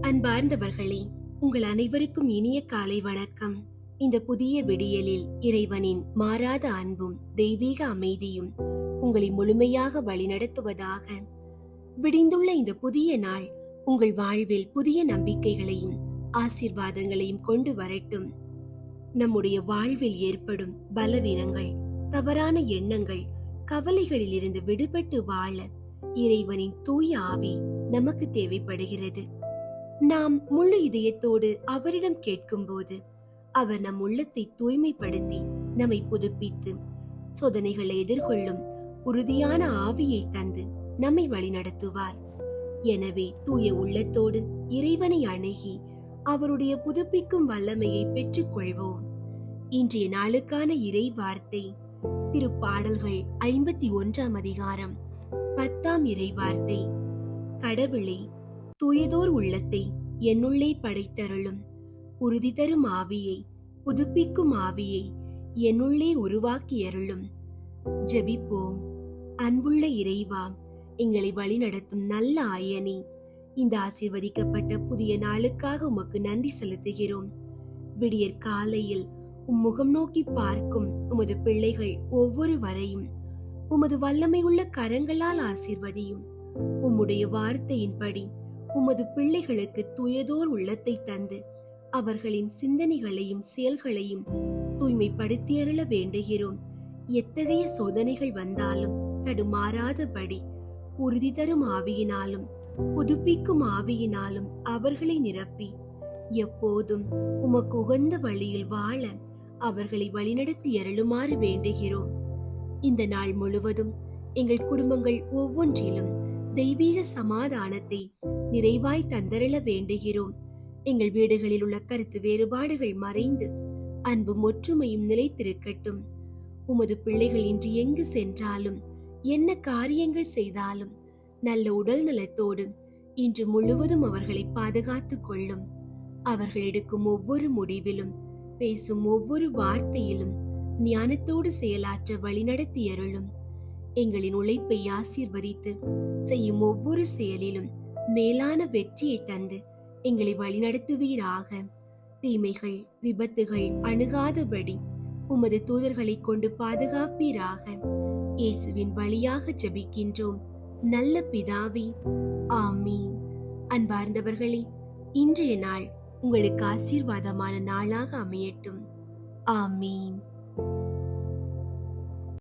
அன்பார்ந்தவர்களே, உங்கள் அனைவருக்கும் இனிய காலை வணக்கம். இந்த புதிய விடியலில் இறைவனின் மாறாத அன்பும் தெய்வீக அமைதியும் உங்களை முழுமையாக வழிநடத்துவதாக. விடிந்துள்ள இந்த புதிய நாள் உங்கள் வாழ்வில் புதிய நம்பிக்கைகளையும் ஆசீர்வாதங்களையும் கொண்டு வரட்டும். நம்முடைய வாழ்வில் ஏற்படும் பலவீனங்கள், தவறான எண்ணங்கள், கவலைகளில் இருந்து விடுபட்டு வாழ இறைவனின் தூய ஆவி நமக்கு தேவைப்படுகிறது. நாம் முழு இதயத்தோடு அவரிடம் கேட்கும் போது அவர் நம் உள்ளத்தை தூய்மைப்படுத்தி நம்மை புதுப்பித்து சோதனைகளை எதிர்கொள்ளும் உறுதியான ஆவியை தந்து நம்மை வழிநடத்துவார். எனவே தூய உள்ளத்தோடு இறைவனை அணுகி அவருடைய புதுப்பிக்கும் வல்லமையை பெற்றுக் கொள்வோம். இன்றைய நாளுக்கான இறை வார்த்தை திருப்பாடல்கள் 51ஆம் அதிகாரம் 10ஆம் இறை வார்த்தை. கடவுளே, தூயதோர் உள்ளத்தை என்னுள்ளே படைத்தருளும், உறுதி தரும் ஆவியை, புதுப்பிக்கும் ஆவியை என்னுள்ளே உருவாக்கியருளும். ஜெபிப்போம். அன்புள்ள இறைவா, எங்களை வழிநடத்தும் நல்ல ஆயனே, இந்த ஆசீர்வதிக்கப்பட்ட புதிய நாளுக்காக உமக்கு நன்றி செலுத்துகிறோம். விடியற் காலையில் முகம் நோக்கி பார்க்கும் உமது பிள்ளைகள் ஒவ்வொருவரையும் உமது வல்லமை உள்ள கரங்களால் ஆசீர்வதியும். உம்முடைய வார்த்தையின்படி உமது பிள்ளைகளுக்கு தூயதோர் உள்ளத்தை தந்து அவர்களின் சிந்தனைகளையும் செயல்களையும் தூய்மைப்படுத்தியருள வேண்டுகிறோம். எத்தகைய சோதனைகள் வந்தாலும் தடுமாறாதபடி உறுதி தரும் ஆவியினாலும் புதுப்பிக்கும் ஆவியினாலும் அவர்களை நிரப்பி எப்போதும் உமக்கு உகந்த வழியில் வாழ அவர்களை வழிநடத்தி அருளுமாறு வேண்டுகிறோம். இந்த நாள் முழுவதும் எங்கள் குடும்பங்கள் ஒவ்வொன்றிலும் தெய்வீக சமாதானத்தை நிறைவாய் தந்தருள வேண்டுகிறோம். எங்கள் வீடுகளில் உள்ள கருத்து வேறுபாடுகள் மறைந்து அன்பும் ஒற்றுமையும் நிலைத்திருக்கட்டும். உமது பிள்ளைகள் இன்று எங்கு சென்றாலும் என்ன காரியங்கள் செய்தாலும் நல்ல உடல் நலத்தோடு இன்று முழுவதும் அவர்களை பாதுகாத்துக் கொள்ளும். அவர்கள் எடுக்கும் ஒவ்வொரு முடிவிலும் பேசும் ஒவ்வொரு வார்த்தையிலும் ஞானத்தோடு செயலாற்ற வழிநடத்தி அருளும். எங்களின் உழைப்பை ஆசீர்வதித்து செய்யும் ஒவ்வொரு செயலிலும் மேலான வெற்றியை தந்து எங்களை வழிநடத்துவீராக. தீமைகள், விபத்துகள் அணுகாதபடி உமது தூதர்களை கொண்டு பாதுகாப்பீராக. இயேசுவின் வழியாக ஜெபிக்கின்றோம் நல்ல பிதாவே, ஆமீன். அன்பார்ந்தவர்களே, இன்றைய நாள் உங்களுக்கு ஆசீர்வாதமான நாளாக அமையட்டும். ஆமீன்.